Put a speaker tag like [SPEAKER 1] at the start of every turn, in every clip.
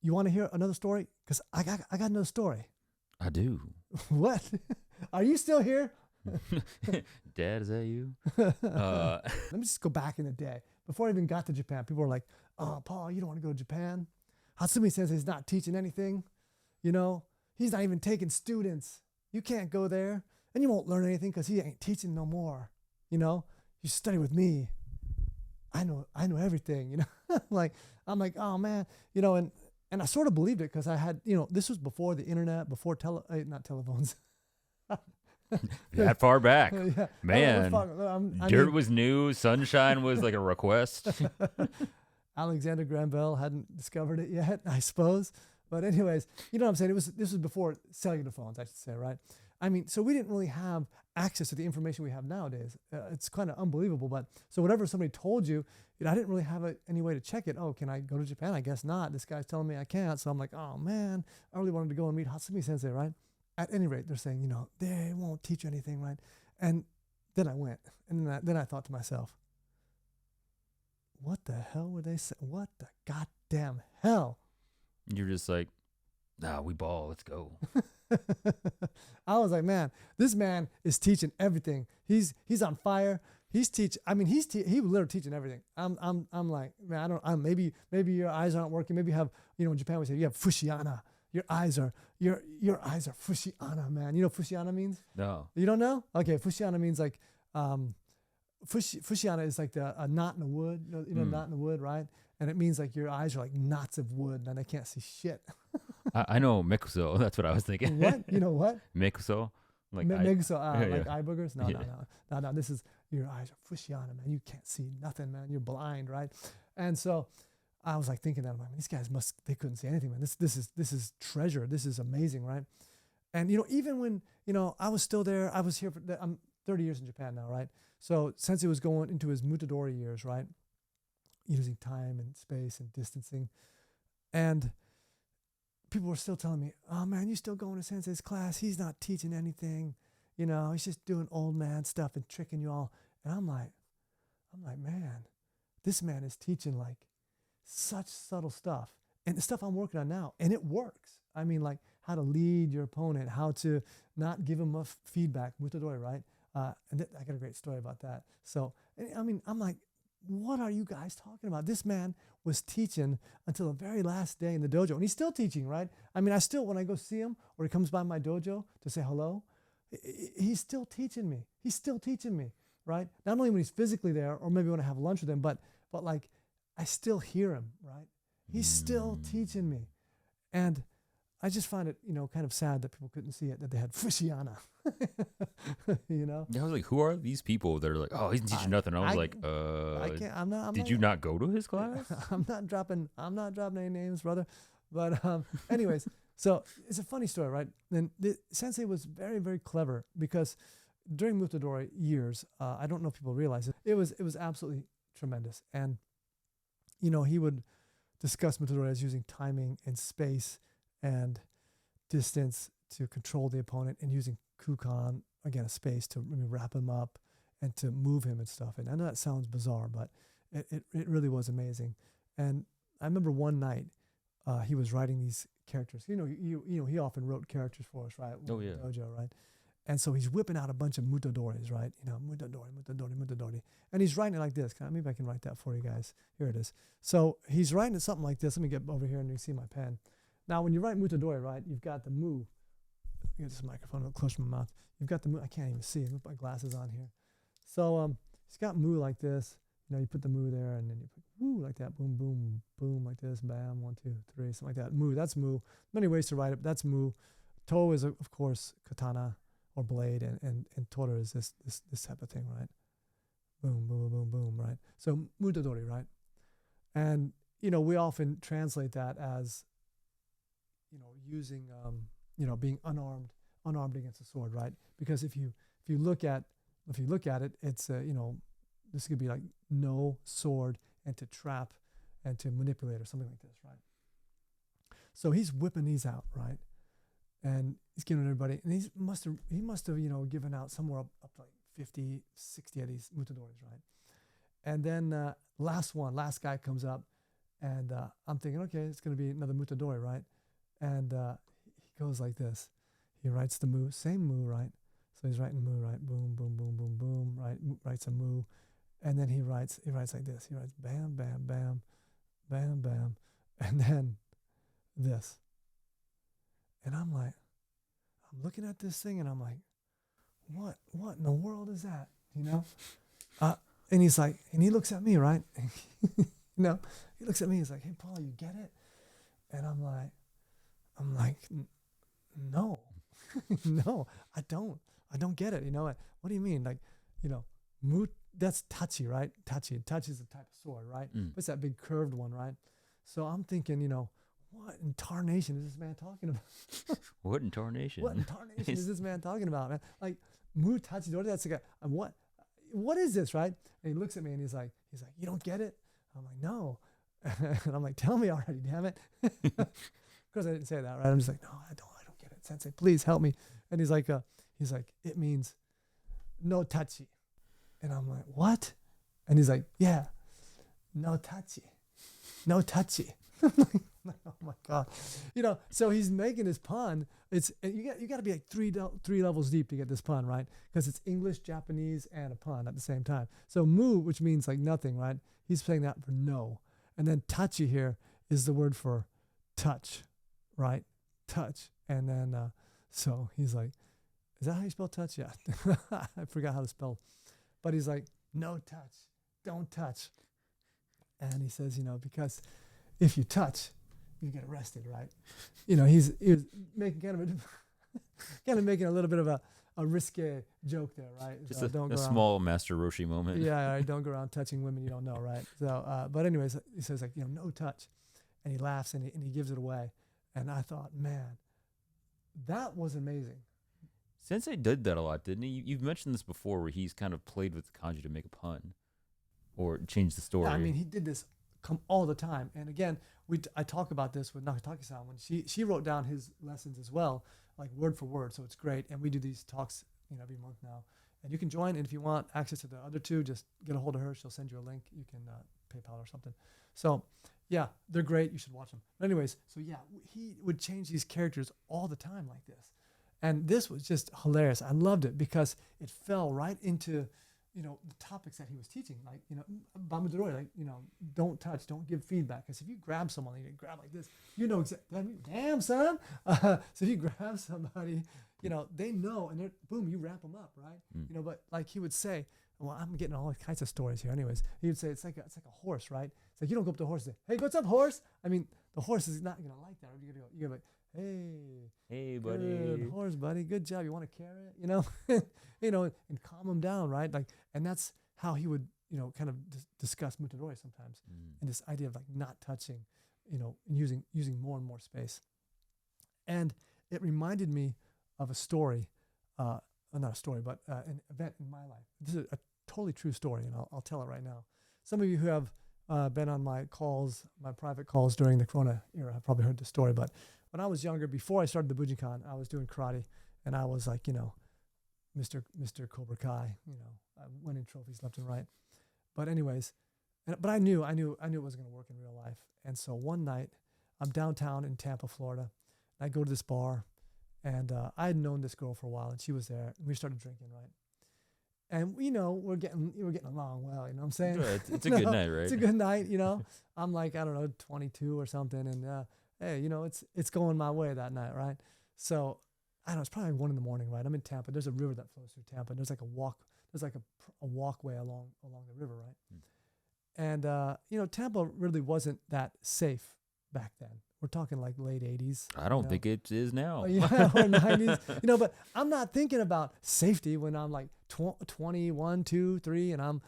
[SPEAKER 1] You want to hear another story? Because I got another story.
[SPEAKER 2] I do.
[SPEAKER 1] What? Are you still here?
[SPEAKER 2] Dad, is that you?
[SPEAKER 1] Let me just go back in the day. Before I even got to Japan, people were like, oh, Paul, you don't want to go to Japan? Hatsumi says he's not teaching anything. You know, he's not even taking students. You can't go there. And you won't learn anything because he ain't teaching no more. You know, you study with me. I know everything, you know. I'm like, oh man, you know, and I sort of believed it because I had, you know, this was before the internet, before not telephones.
[SPEAKER 2] That far back.
[SPEAKER 1] Yeah.
[SPEAKER 2] Man, dirt was new. Sunshine was like a request.
[SPEAKER 1] Alexander Graham Bell hadn't discovered it yet, I suppose. But anyways, you know what I'm saying? This was before cellular phones, I should say, right? I mean, so we didn't really have access to the information we have nowadays. It's kind of unbelievable. But so whatever somebody told you, I didn't really have any way to check it. Oh, can I go to Japan? I guess not. This guy's telling me I can't. So I'm like, oh man, I really wanted to go and meet Hatsumi Sensei, right? At any rate, they're saying, you know, they won't teach you anything, right? And then I went, and then I thought to myself, what the hell were they saying? What the goddamn hell?
[SPEAKER 2] You're just like, nah, we ball. Let's go.
[SPEAKER 1] I was like, man, this man is teaching everything. He's on fire. He literally teaching everything. I'm like, man, maybe your eyes aren't working. Maybe you have, you know, in Japan we say you have fushiana. Your eyes are fushiana, man. You know what fushiana means?
[SPEAKER 2] No.
[SPEAKER 1] You don't know? Okay, fushiana means like, fushiana is like a knot in the wood. You know, knot in the wood, right? And it means like your eyes are like knots of wood and they can't see shit.
[SPEAKER 2] I know mikuso. That's what I was thinking.
[SPEAKER 1] What? You know what?
[SPEAKER 2] Mikuso? Like
[SPEAKER 1] like eye boogers? No. This is your eyes are fushiana, man. You can't see nothing, man. You're blind, right? And so I was like thinking that, like, these guys they couldn't see anything, man. This is treasure. This is amazing, right? And, you know, even when, you know, I was still there, I was here I'm 30 years in Japan now, right? So Sensei was going into his Muto Dori years, right? Using time and space and distancing. And people were still telling me, oh man, you still going to Sensei's class? He's not teaching anything. You know, he's just doing old man stuff and tricking you all. And I'm like, man, this man is teaching like such subtle stuff. And the stuff I'm working on now, and it works. I mean, like how to lead your opponent, how to not give him feedback, mutadori, right? And I got a great story about that. So, I mean, I'm like, what are you guys talking about? This man was teaching until the very last day in the dojo, and he's still teaching, right? I mean, when I go see him, or he comes by my dojo to say hello, he's still teaching me. He's still teaching me, right? Not only when he's physically there, or maybe when I have lunch with him, but like I still hear him, right? He's still teaching me, and I just find it, you know, kind of sad that people couldn't see it, that they had fushiana, you know?
[SPEAKER 2] Yeah, I was like, who are these people that are like, oh, he's teaching nothing? I was like,
[SPEAKER 1] I can't, I'm not,
[SPEAKER 2] did you not go to his class?
[SPEAKER 1] I'm not dropping any names, brother. But anyways, so it's a funny story, right? And the sensei was very, very clever because during Muto Dori years, I don't know if people realize it, it was absolutely tremendous. And, you know, he would discuss Muto Dori as using timing and space and distance to control the opponent, and using kukan, again, a space to wrap him up and to move him and stuff. And I know that sounds bizarre, but it really was amazing. And I remember one night he was writing these characters. You know, he often wrote characters for us, right?
[SPEAKER 2] Oh, yeah.
[SPEAKER 1] Dojo, right? And so he's whipping out a bunch of mutodoris, right? You know, mutadori. And he's writing it like this. Maybe I can write that for you guys. Here it is. So he's writing it something like this. Let me get over here and you can see my pen. Now, when you write mutadori, right, you've got the mu. Get this microphone up close to my mouth. You've got the mu. I can't even see. I put my glasses on here. So he's got mu like this. You know, you put the mu there, and then you put mu like that. Boom, boom, boom, like this. Bam, 1, 2, 3, something like that. Mu, that's mu. Many ways to write it. That's mu. To is, of course, katana or blade, and tora is this type of thing, right? Boom, boom, boom, boom, right? So mutadori, right? And, you know, we often translate that as, you know, using, you know, being unarmed against a sword, right? Because if you look at it, it's you know, this could be like no sword and to trap and to manipulate or something like this, right? So he's whipping these out, right? And he's giving everybody, and he must have you know, given out somewhere up to like 50, 60 of these mutadoris, right? And then last guy comes up, And I'm thinking, okay, it's going to be another Muto Dori, right? And he goes like this. He writes the mu, same mu, right? So he's writing mu, right? Boom, boom, boom, boom, boom, right? Writes a mu. And then he writes like this. He writes bam, bam, bam, bam, bam. And then this. And I'm like, I'm looking at this thing and I'm like, what in the world is that? You know? And he's like, and he looks at me, right? You know, he looks at me, he's like, hey, Paul, you get it? And I'm like, no, no, I don't get it. You know, what do you mean? Like, you know, that's tachi, right? Tachi is a type of sword, right? It's that big curved one, right? So I'm thinking, you know, what in tarnation is this man talking about?
[SPEAKER 2] What in tarnation?
[SPEAKER 1] What in tarnation is this man talking about, man? Like, tachi dori, that's like what is this, right? And he looks at me and he's like, you don't get it? I'm like, no. And I'm like, tell me already, damn it. Of course I didn't say that, right? I'm just like, no, I don't get it. Sensei, please help me. And he's like, it means no tachi. And I'm like, what? And he's like, yeah, no tachi. No tachi. Oh my God. You know, so he's making this pun. You got to be like three levels deep to get this pun, right? Because it's English, Japanese, and a pun at the same time. So mu, which means like nothing, right? He's saying that for no. And then tachi here is the word for touch, right? Touch. And then, so he's like, is that how you spell touch? Yeah. I forgot how to spell. But he's like, no touch. Don't touch. And he says, you know, because if you touch, you get arrested, right? You know, he was making kind of making a little bit of a risque joke there, right?
[SPEAKER 2] Just
[SPEAKER 1] so
[SPEAKER 2] a small Master Roshi moment.
[SPEAKER 1] Yeah, right, don't go around touching women you don't know, right? So, but anyways, he says like, you know, no touch, and he laughs and he gives it away, and I thought, man, that was amazing.
[SPEAKER 2] Sensei did that a lot, didn't he? You've mentioned this before, where he's kind of played with the kanji to make a pun, or change the story.
[SPEAKER 1] Yeah, I mean, he did this all the time, and again, I talk about this with Nakataki-san when she wrote down his lessons as well, like word for word. So it's great, and we do these talks, you know, every month now. And you can join, and if you want access to the other two, just get a hold of her. She'll send you a link. You can PayPal or something. So yeah, they're great. You should watch them. But anyways, so yeah, he would change these characters all the time like this, and this was just hilarious. I loved it because it fell right into, you know, the topics that he was teaching, like, you know, Mutadori, like, you know, don't touch, don't give feedback. Because if you grab someone, you grab like this, you know exactly, damn, son. So if you grab somebody, you know, they know, and boom, you wrap them up, right? You know, but like he would say, well, I'm getting all kinds of stories here. Anyways, he would say, it's like a horse, right? It's like, you don't go up to the horse and say, hey, what's up, horse? I mean, the horse is not going to like that. You're going to go, like, hey,
[SPEAKER 2] buddy.
[SPEAKER 1] Good horse, buddy. Good job. You want a carrot? You know, you know, and calm him down, right? Like, and that's how he would, you know, kind of discuss Mutadori sometimes, and this idea of like not touching, you know, and using more and more space. And it reminded me of a story, not a story, but an event in my life. This is a totally true story, and I'll tell it right now. Some of you who have been on my calls, my private calls during the Corona era, have probably heard the story, but when I was younger, before I started the Bujinkan, I was doing karate, and I was like, you know, Mr. Cobra Kai, you know, winning trophies left and right. But anyways, but I knew it wasn't going to work in real life. And so one night, I'm downtown in Tampa, Florida. And I go to this bar, and I had known this girl for a while, and she was there, and we started drinking, right? And you know, we're getting along well, you know what I'm saying?
[SPEAKER 2] Good. It's a good night, right?
[SPEAKER 1] It's a good night, you know. I'm like, I don't know, 22 or something, and hey, you know, it's going my way that night, right? So I don't know, it's probably 1 a.m, right? I'm in Tampa. There's a river that flows through Tampa, and there's like a walkway along the river, right? And you know, Tampa really wasn't that safe back then. We're talking like late 80s.
[SPEAKER 2] I don't think it is now.
[SPEAKER 1] Yeah, or 90s. You know, but I'm not thinking about safety when I'm like 21, 2, 3, and I'm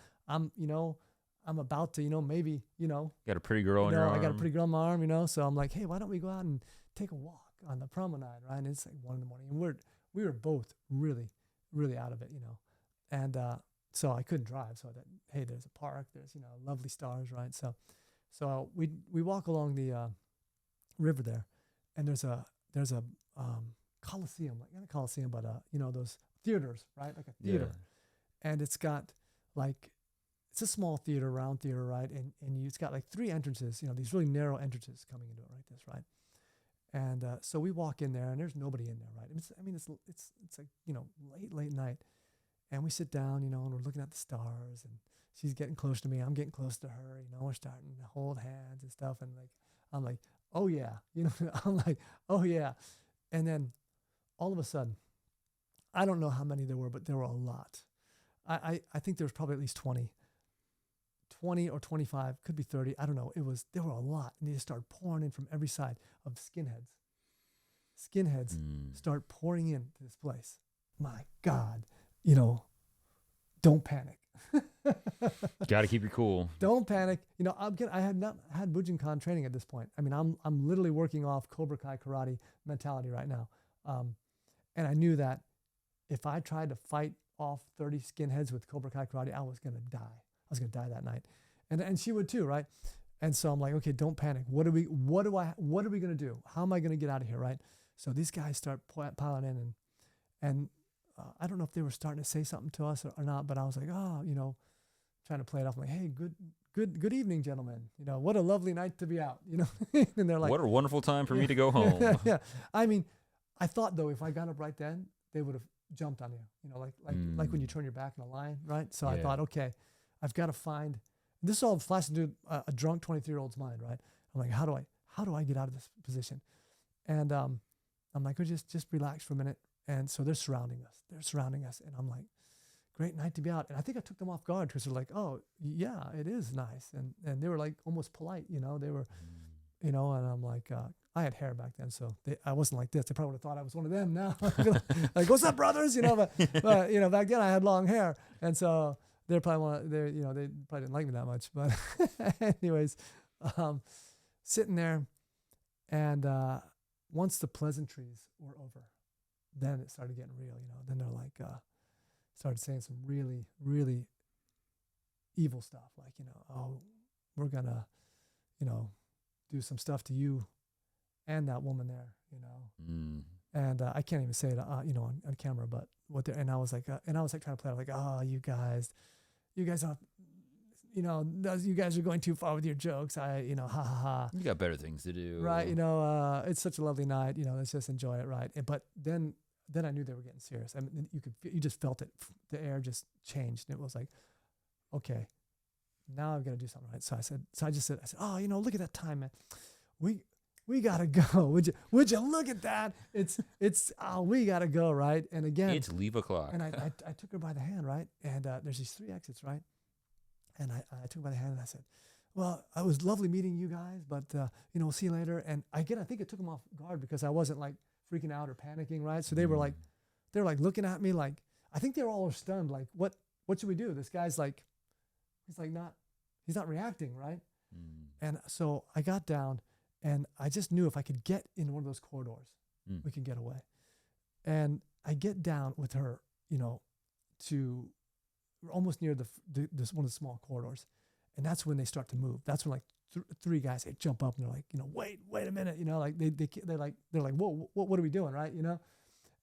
[SPEAKER 1] you know, I'm about to, you know, maybe, you know.
[SPEAKER 2] Got a pretty girl on your arm.
[SPEAKER 1] I got a pretty girl on my arm, you know. So I'm like, hey, why don't we go out and take a walk on the promenade, right? And it's like 1 a.m, and we were both really, really out of it, you know. And so I couldn't drive. So that, hey, there's a park, there's, you know, lovely stars, right? So we walk along the river there, and there's a coliseum, like not a coliseum, but you know, those theaters, right? Like a theater, and it's got like it's a small theater, round theater, right? And it's got like 3 entrances, these really narrow entrances coming into it, right? And so we walk in there, and there's nobody in there, right? It's like late night, and we sit down, and we're looking at the stars, and she's getting close to me, I'm getting close to her, we're starting to hold hands and stuff, and like I'm like, oh yeah, I'm like, oh yeah, and then all of a sudden, I don't know how many there were, but there were a lot. I think there was probably at least 20 or 25, could be 30. I don't know. There were a lot. And they just started pouring in from every side of skinheads. Skinheads start pouring into this place. My God, don't panic.
[SPEAKER 2] Got to keep your cool.
[SPEAKER 1] Don't panic. I had not had Bujinkan training at this point. I mean, I'm literally working off Cobra Kai karate mentality right now. And I knew that if I tried to fight off 30 skinheads with Cobra Kai karate, I was going to die. I was going to die that night. And she would too, right? And so I'm like, okay, don't panic. What are we going to do? How am I going to get out of here, right? So these guys start piling in, and I don't know if they were starting to say something to us or not, but I was like, trying to play it off. I'm like, hey, good evening, gentlemen. What a lovely night to be out, and they're like,
[SPEAKER 2] what a wonderful time for me to go home.
[SPEAKER 1] Yeah. I mean, I thought though, if I got up right then, they would have jumped on you, like when you turn your back in a line, right? So I thought, okay, I've got to find, this all flashed into a drunk 23-year-old's mind, right? I'm like, how do I get out of this position? And I'm like, oh, just relax for a minute. And so they're surrounding us. And I'm like, great night to be out. And I think I took them off guard because they're like, oh yeah, it is nice. And they were like almost polite, they were, and I'm like, I had hair back then, so I wasn't like this. They probably would have thought I was one of them now. Like, what's up, brothers? But back then I had long hair. And so they probably they probably didn't like me that much. But anyways, sitting there, and once the pleasantries were over, then it started getting real, Then they're like, started saying some really, really evil stuff, like, oh, we're gonna, do some stuff to you and that woman there, And I can't even say it, on camera, but and I was like trying to play it like, oh, you guys are, you guys are going too far with your jokes. Ha ha ha.
[SPEAKER 2] You got better things to do,
[SPEAKER 1] right? It's such a lovely night. Let's just enjoy it, right? But then I knew they were getting serious. I mean, you just felt it. The air just changed, and it was like, okay, now I've got to do something, right? So I just said, oh, look at that time, man. We gotta go. Would you look at that? We gotta go, right? And again,
[SPEAKER 2] it's leave o'clock.
[SPEAKER 1] And I took her by the hand, right? And there's these 3 exits, right? And I took her by the hand, and I said, well, it was lovely meeting you guys, but we'll see you later. And again, I think it took them off guard because I wasn't like freaking out or panicking, right? So they were like looking at me like, I think they were all stunned, like, what should we do? This guy's like, he's not reacting, right? And so I got down, and I just knew if I could get in one of those corridors, we can get away. And I get down with her, to almost near this one of the small corridors. And that's when they start to move. That's when like 3 guys, they jump up and they're like, wait a minute, like they're like, whoa, what are we doing, right?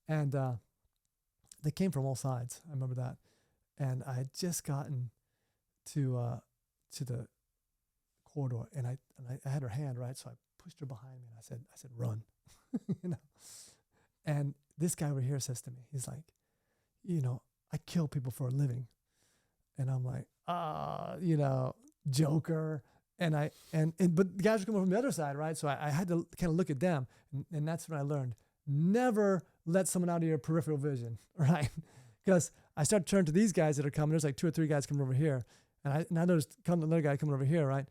[SPEAKER 1] And they came from all sides. I remember that. And I had just gotten to the corridor, and I had her hand, right? So I pushed her behind me, and I said, run, And this guy over here says to me, he's like, I kill people for a living. And I'm like, joker. But the guys were coming from the other side, right? So I had to kind of look at them, and that's when I learned, never let someone out of your peripheral vision, right? Because I start to turn to these guys that are coming. There's like 2 or 3 guys coming over here, and I noticed another guy coming over here, right?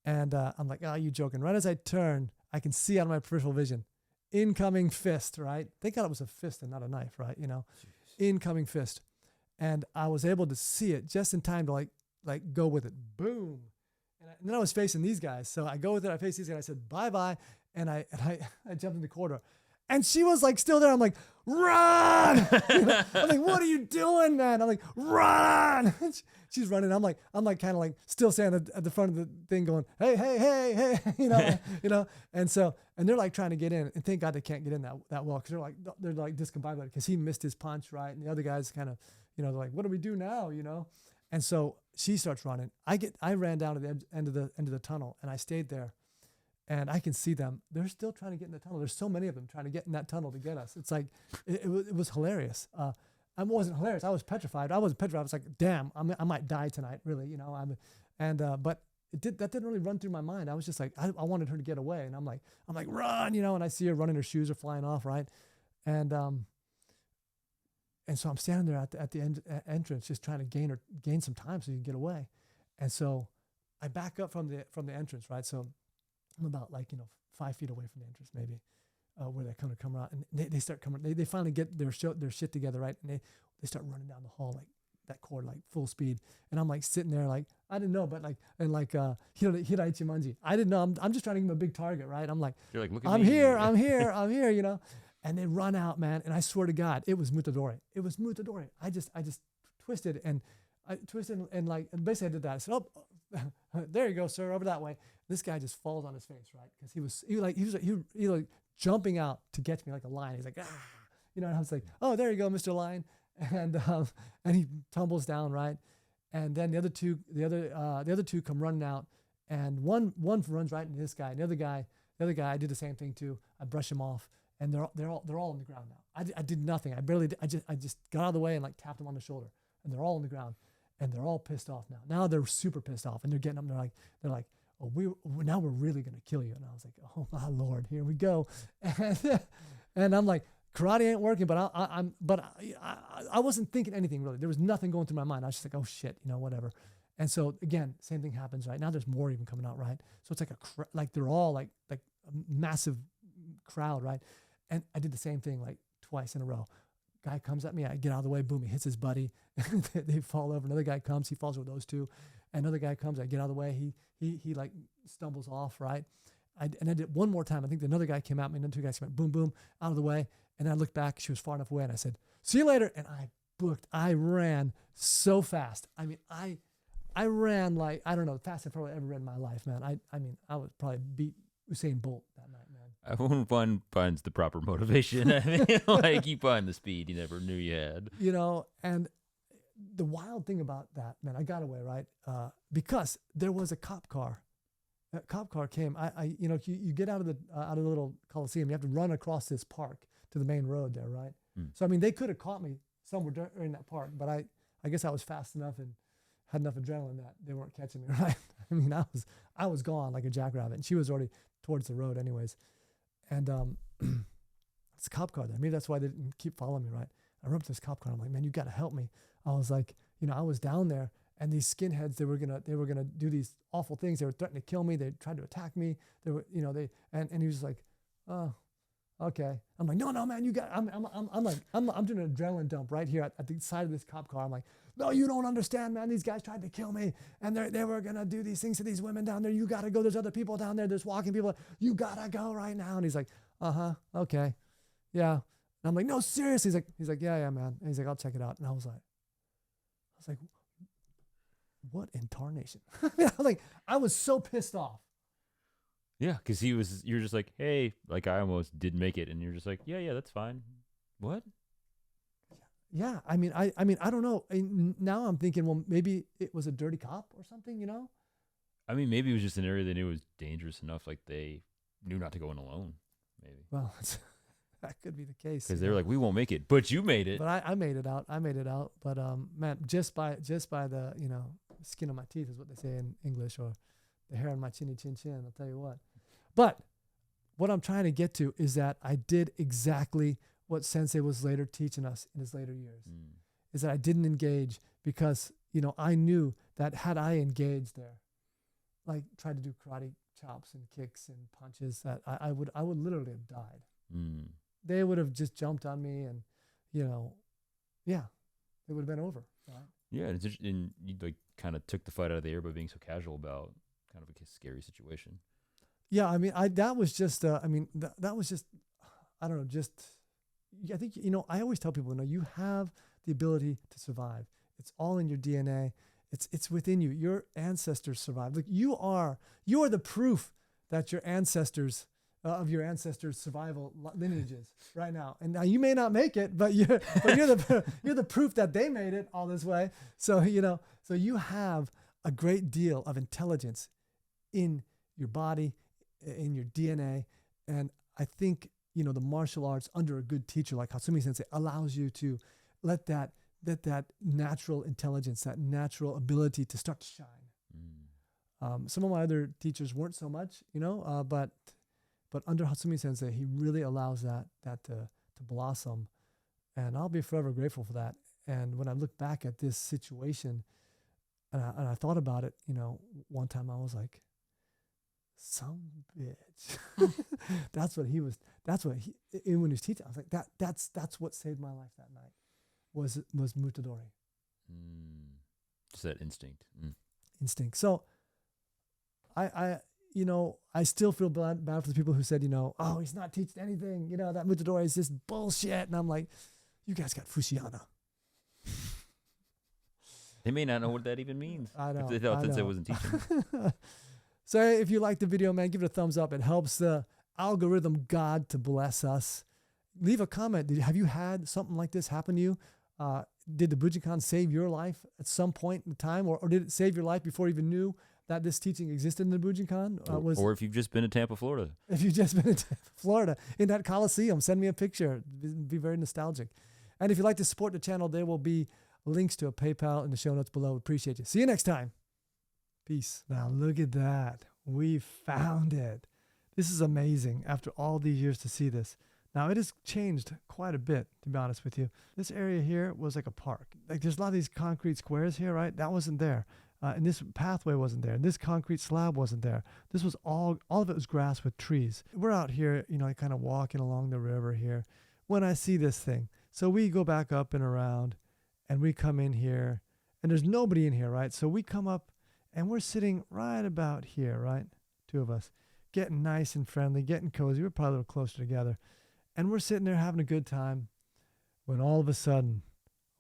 [SPEAKER 1] And I'm like, oh, you joking? Right as I turn, I can see out of my peripheral vision, incoming fist, right? Thank God it was a fist and not a knife, right? Jeez. Incoming fist. And I was able to see it just in time to like go with it. Boom. And then I was facing these guys. So I go with it. I face these guys. I said, bye-bye. And I jumped in the corridor. And she was like still there. I'm like, run! I'm like, what are you doing, man? I'm like, run! She's running. I'm like kind of like still standing at the front of the thing going, hey, And they're like trying to get in. And thank God they can't get in that well, because they're like discombobulated because he missed his punch, right? And the other guys kind of, they're like, what do we do now, And so she starts running. I ran down to the end of the tunnel, and I stayed there. And I can see them. They're still trying to get in the tunnel. There's so many of them trying to get in that tunnel to get us. It's like, it was hilarious. I wasn't hilarious. I was petrified. I wasn't petrified. I was like, damn, I might die tonight, really, you know. But that didn't really run through my mind. I was just like, I wanted her to get away. And I'm like, run, you know. And I see her running. Her shoes are flying off, right? And so I'm standing there at the entrance, just trying to gain some time so you can get away. And so I back up from the entrance, right? So I'm about 5 feet away from the entrance, maybe, where they're gonna come around, and they start coming. They finally get their shit together, right? And they start running down the hall like that corridor, like full speed. And I'm like sitting there, like I didn't know, but Hiraichi Manji, I didn't know. I'm just trying to give him a big target, right? I'm like,
[SPEAKER 2] you're like, look at
[SPEAKER 1] I'm
[SPEAKER 2] me.
[SPEAKER 1] here, you know. And they run out, man. And I swear to God, it was Muto Dori. It was Muto Dori. I just twisted and basically I did that. I said, oh, there you go, sir, over that way. This guy just falls on his face, right? Because he was jumping out to get me like a lion. He's like, ah, you know. And I was like, oh, there you go, Mr. Lion. And he tumbles down, right? And then the other two come running out, and one runs right into this guy. And the other guy, I did the same thing too. I brush him off, and they're all on the ground now. I did nothing. I just got out of the way and like tapped him on the shoulder, and they're all on the ground, and they're all pissed off now. Now they're super pissed off, and they're getting up. And they're like, oh, now we're really gonna kill you. And I was like, oh my Lord, here we go. And I'm like, karate ain't working, but I wasn't thinking anything really. There was nothing going through my mind. I was just like, oh shit, you know, whatever. And so again, same thing happens, right? Now there's more even coming out, right? So it's like they're all like a massive crowd, right? And I did the same thing like twice in a row. Guy comes at me, I get out of the way, boom, he hits his buddy. They fall over. Another guy comes, he falls over those two. Another guy comes, I get out of the way, he like stumbles off, right? I did it one more time. I think another guy came at me, and then two guys went boom, boom, out of the way. And I looked back, she was far enough away, and I said, see you later. And I ran so fast. I mean, I ran like, I don't know, the fastest I've probably ever ran in my life, man. I mean, I would probably beat Usain Bolt that night, man.
[SPEAKER 2] Everyone finds the proper motivation. I mean, like, you find the speed you never knew you had.
[SPEAKER 1] You know, and the wild thing about that, man, I got away, right? Because there was a cop car. That cop car came. You get out of the little Coliseum. You have to run across this park to the main road there, right? So I mean, they could have caught me somewhere during that park, but I guess I was fast enough and had enough adrenaline that they weren't catching me, right? I mean, I was gone like a jackrabbit, and she was already towards the road, anyways. And it's a cop car there. Maybe that's why they didn't keep following me, right? I run up to this cop car. I'm like, man, you got to help me. I was like, you know, I was down there, and these skinheads, they were gonna do these awful things. They were threatening to kill me. They tried to attack me. They were, you know, and he was just like, oh, okay. I'm like, no, man, you got. I'm doing an adrenaline dump right here at the side of this cop car. I'm like, no, you don't understand, man. These guys tried to kill me, and they were gonna do these things to these women down there. You gotta go. There's other people down there. There's walking people. You gotta go right now. And he's like, okay, yeah. And I'm like, no, seriously. He's like, yeah, man. And he's like, I'll check it out. And I was like, what in tarnation? I was so pissed off.
[SPEAKER 2] Yeah, because you're just like, hey, like, I almost did make it, and you're just like, yeah, that's fine. What?
[SPEAKER 1] Yeah, I mean, I don't know. Now I'm thinking, well, maybe it was a dirty cop or something, you know?
[SPEAKER 2] I mean, maybe it was just an area they knew was dangerous enough, like they knew not to go in alone. Maybe.
[SPEAKER 1] Well, that could be the case.
[SPEAKER 2] Because they're like, we won't make it, but you made it.
[SPEAKER 1] But I made it out. But man, just by the, you know, skin on my teeth is what they say in English, or the hair on my chinny chin chin. I'll tell you what. But what I'm trying to get to is that I did exactly what Sensei was later teaching us in his later years. Is that I didn't engage because, you know, I knew that had I engaged there, like tried to do karate chops and kicks and punches, that I would literally have died. They would have just jumped on me, and, you know, yeah, it would have been over. Right? Yeah,
[SPEAKER 2] and you like kind of took the fight out of the air by being so casual about kind of a scary situation.
[SPEAKER 1] Yeah, I mean, that was just, that was just, I don't know, just, I think, you know, I always tell people, you know, you have the ability to survive. It's all in your DNA. It's within you. Your ancestors survived. Like you are the proof that your ancestors of your ancestors' survival lineages right now. And now you may not make it, but you're the proof that they made it all this way. So, so you have a great deal of intelligence in your body, in your DNA. And I think, the martial arts under a good teacher like Hatsumi Sensei allows you to let that natural intelligence, that natural ability to start to shine. Some of my other teachers weren't so much, but under Hatsumi Sensei, he really allows that to blossom. And I'll be forever grateful for that. And when I look back at this situation and I thought about it, one time I was like, some bitch. When he was teaching, I was like, that's what saved my life that night was Muto Dori.
[SPEAKER 2] Just that instinct.
[SPEAKER 1] Instinct. So I still feel bad for the people who said, oh, he's not teaching anything. That Muto Dori is just bullshit. And I'm like, you guys got Fushiana.
[SPEAKER 2] They may not know what that even means.
[SPEAKER 1] I know.
[SPEAKER 2] If they thought Sensei wasn't teaching.
[SPEAKER 1] So if you like the video, man, give it a thumbs up. It helps the algorithm god to bless us. Leave a comment. Have you had something like this happen to you? Did the Bujinkan save your life at some point in time? Or did it save your life before you even knew that this teaching existed in the Bujinkan?
[SPEAKER 2] Or if you've just been to Tampa, Florida.
[SPEAKER 1] If you've just been to Tampa, Florida, in that Coliseum, send me a picture. Be very nostalgic. And if you'd like to support the channel, there will be links to a PayPal in the show notes below. Appreciate you. See you next time. Peace. Now look at that. We found it. This is amazing after all these years to see this. Now it has changed quite a bit, to be honest with you. This area here was like a park. Like there's a lot of these concrete squares here, right? That wasn't there. And this pathway wasn't there. And this concrete slab wasn't there. This was all of it was grass with trees. We're out here, kind of walking along the river here when I see this thing. So we go back up and around and we come in here and there's nobody in here, right? So we come up and we're sitting right about here, right? Two of us getting nice and friendly, getting cozy. We're probably a little closer together. And we're sitting there having a good time when all of a sudden,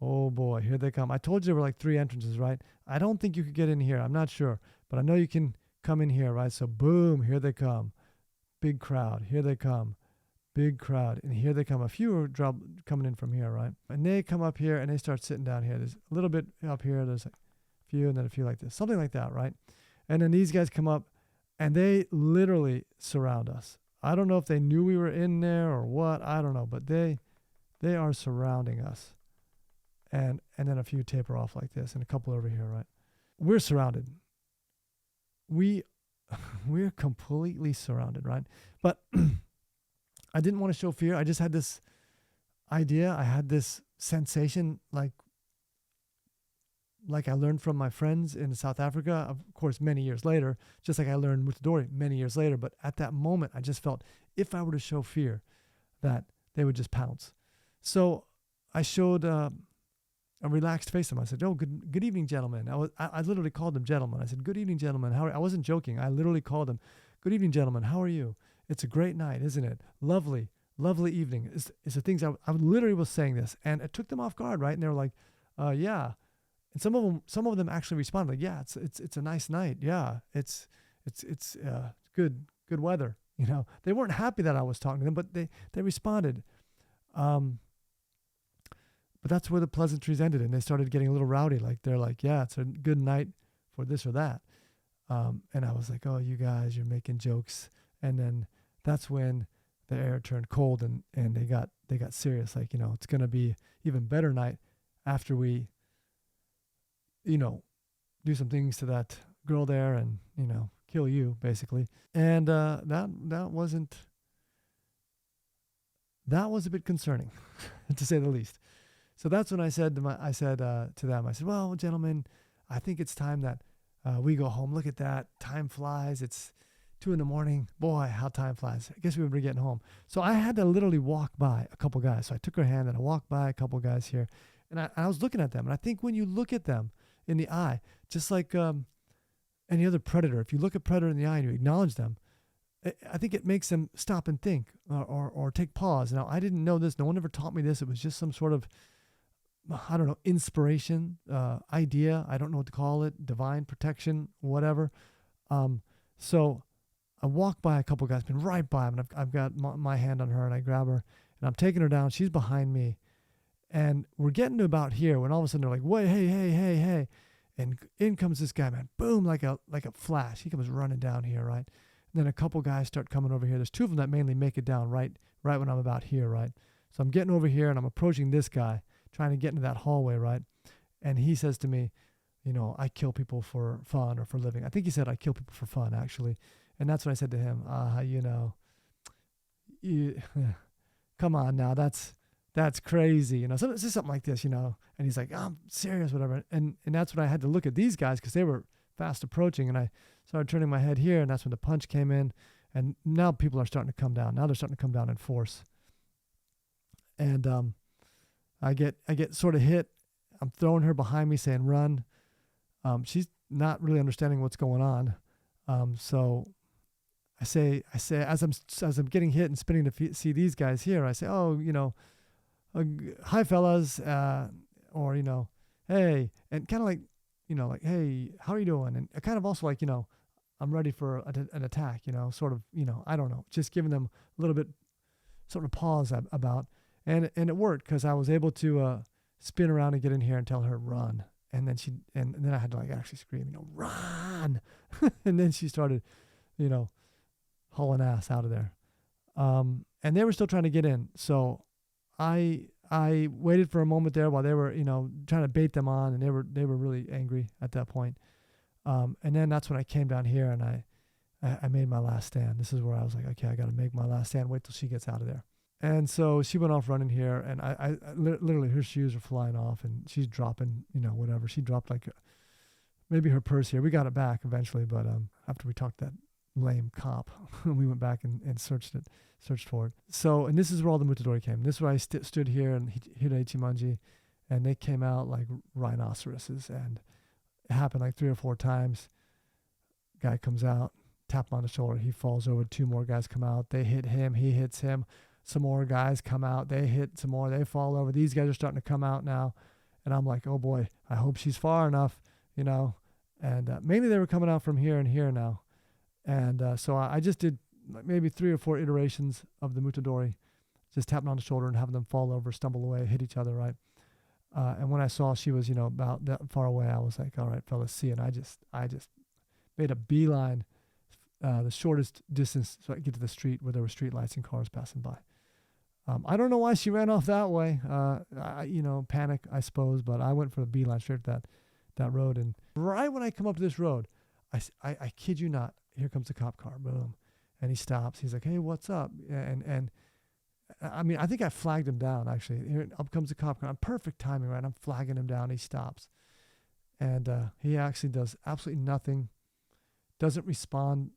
[SPEAKER 1] oh boy, here they come. I told you there were like 3 entrances, right? I don't think you could get in here. I'm not sure, but I know you can come in here, right? So boom, here they come. Big crowd. Here they come. Big crowd. And here they come. A few are coming in from here, right? And they come up here and they start sitting down here. There's a little bit up here. There's like a few and then a few like this. Something like that, right? And then these guys come up and they literally surround us. I don't know if they knew we were in there or what. I don't know. But they are surrounding us. And then a few taper off like this and a couple over here, right? We're surrounded. We're completely surrounded, right? But I didn't want to show fear. I just had this idea. I had this sensation like I learned from my friends in South Africa, of course, many years later, just like I learned Muto Dori many years later. But at that moment, I just felt if I were to show fear, that they would just pounce. So I showed a relaxed face to them. I said, "Oh, good evening, gentlemen." I literally called them gentlemen. I said, "Good evening, gentlemen. How are you?" I wasn't joking. I literally called them, "Good evening, gentlemen. How are you? It's a great night, isn't it? Lovely, lovely evening." It's the things I literally was saying this, and it took them off guard, right? And they were like, "Yeah." And some of them actually responded like, "Yeah, it's a nice night. Yeah, it's good weather." They weren't happy that I was talking to them, but they responded. But that's where the pleasantries ended, and they started getting a little rowdy. Like they're like, "Yeah, it's a good night for this or that." And I was like, "Oh, you guys, you're making jokes." And then that's when the air turned cold, and they got serious. Like, it's gonna be even better night after we, do some things to that girl there, and kill you basically. And that was a bit concerning, to say the least. So that's when I said to them, I said, "Well, gentlemen, I think it's time that we go home. Look at that. Time flies. It's 2 a.m. Boy, how time flies. I guess we were getting home." So I had to literally walk by a couple guys. So I took her hand and I walked by a couple guys here, and I was looking at them. And I think when you look at them in the eye, just like any other predator, if you look at predator in the eye and you acknowledge them, I think it makes them stop and think or take pause. Now, I didn't know this. No one ever taught me this. It was just some sort of, I don't know, inspiration, idea. I don't know what to call it, divine protection, whatever. So I walk by a couple guys, been right by them, and I've got my hand on her, and I grab her, and I'm taking her down. She's behind me, and we're getting to about here when all of a sudden they're like, "Wait, hey, hey, hey, hey!" And in comes this guy, man, boom, like a flash. He comes running down here, right? And then a couple guys start coming over here. There's two of them that mainly make it down right when I'm about here, right? So I'm getting over here, and I'm approaching this guy, trying to get into that hallway, right? And he says to me, I kill people for fun or for living. I think he said I kill people for fun, actually. And that's what I said to him. Come on now, that's crazy. Something like this, And he's like, I'm serious, whatever. And that's when I had to look at these guys because they were fast approaching. And I started turning my head here, and that's when the punch came in. And now people are starting to come down. Now they're starting to come down in force. And I get sort of hit. I'm throwing her behind me, saying, "Run." She's not really understanding what's going on. So I say, as I'm getting hit and spinning to see these guys here, I say, "Oh, hi fellas," or "Hey," and kind of like, "Hey, how are you doing?" And kind of also like, I'm ready for an attack, sort of, I don't know, just giving them a little bit sort of pause about, and it worked because I was able to spin around and get in here and tell her run. And then and then I had to like actually scream, run. And then she started, hauling ass out of there. And they were still trying to get in. So I waited for a moment there while they were, trying to bait them on, and they were really angry at that point. And then that's when I came down here and I made my last stand. This is where I was like, okay, I got to make my last stand, wait till she gets out of there. And so she went off running here, and I literally, her shoes are flying off, and she's dropping, whatever. She dropped like maybe her purse here. We got it back eventually, but after we talked to that lame cop, we went back and searched for it. So, and this is where all the mutadori came. This is where I stood here and hit Ichimonji, and they came out like rhinoceroses, and it happened like 3 or 4 times. Guy comes out, tap him on the shoulder, he falls over. 2 more guys come out, they hit him, he hits him. Some more guys come out, they hit some more, they fall over. These guys are starting to come out now. And I'm like, oh boy, I hope she's far enough, And mainly they were coming out from here and here now. And so I just did maybe 3 or 4 iterations of the Mutodori, just tapping on the shoulder and having them fall over, stumble away, hit each other, right? And when I saw she was, about that far away, I was like, all right, fellas, see. And I just made a beeline, the shortest distance so I could get to the street where there were street lights and cars passing by. I don't know why she ran off that way. Panic, I suppose, but I went for the beeline straight to that road. And right when I come up to this road, I kid you not, here comes the cop car, boom. And he stops. He's like, hey, what's up? And I mean, I think I flagged him down, actually. Here up comes the cop car. Perfect timing, right? I'm flagging him down. He stops. And he actually does absolutely nothing, doesn't respond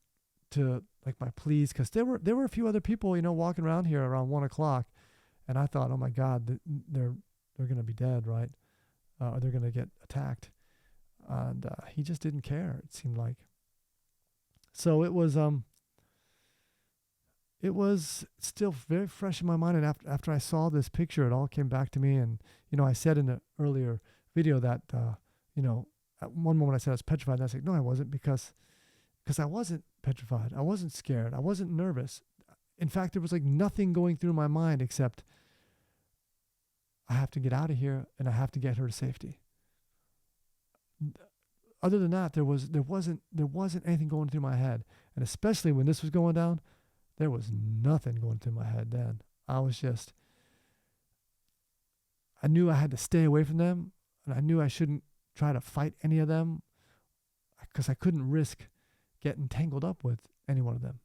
[SPEAKER 1] to like my pleas, because there were a few other people, walking around here around 1:00, and I thought, oh my God, they're gonna be dead, right? Or they're gonna get attacked, and he just didn't care. It seemed like. So it was still very fresh in my mind, and after I saw this picture, it all came back to me. And I said in the earlier video that at one moment I said I was petrified, and I said no, I wasn't, because I wasn't petrified. I wasn't scared. I wasn't nervous. In fact, there was like nothing going through my mind except I have to get out of here and I have to get her to safety. Other than that, there wasn't anything going through my head. And especially when this was going down, there was nothing going through my head then. I knew I had to stay away from them, and I knew I shouldn't try to fight any of them because I couldn't risk getting tangled up with any one of them,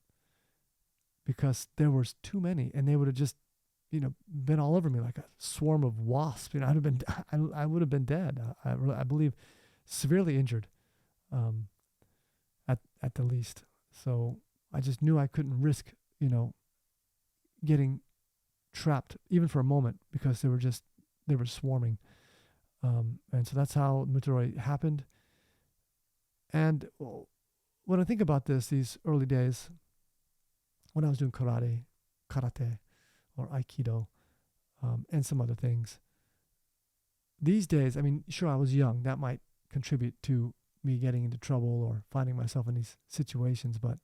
[SPEAKER 1] because there was too many, and they would have just, been all over me like a swarm of wasps. I would have been dead. I believe severely injured, at the least. So I just knew I couldn't risk, getting trapped even for a moment, because they were swarming. And so that's how Mutadori happened. And when I think about these early days, when I was doing karate, or aikido, and some other things, these days, I mean, sure, I was young. That might contribute to me getting into trouble or finding myself in these situations. But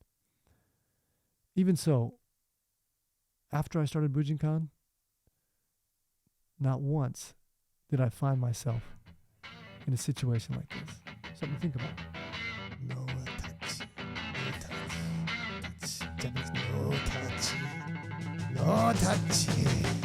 [SPEAKER 1] even so, after I started Bujinkan, not once did I find myself in a situation like this. Something to think about. No touch. No touch. Touch. Japanese, no touch. No touch.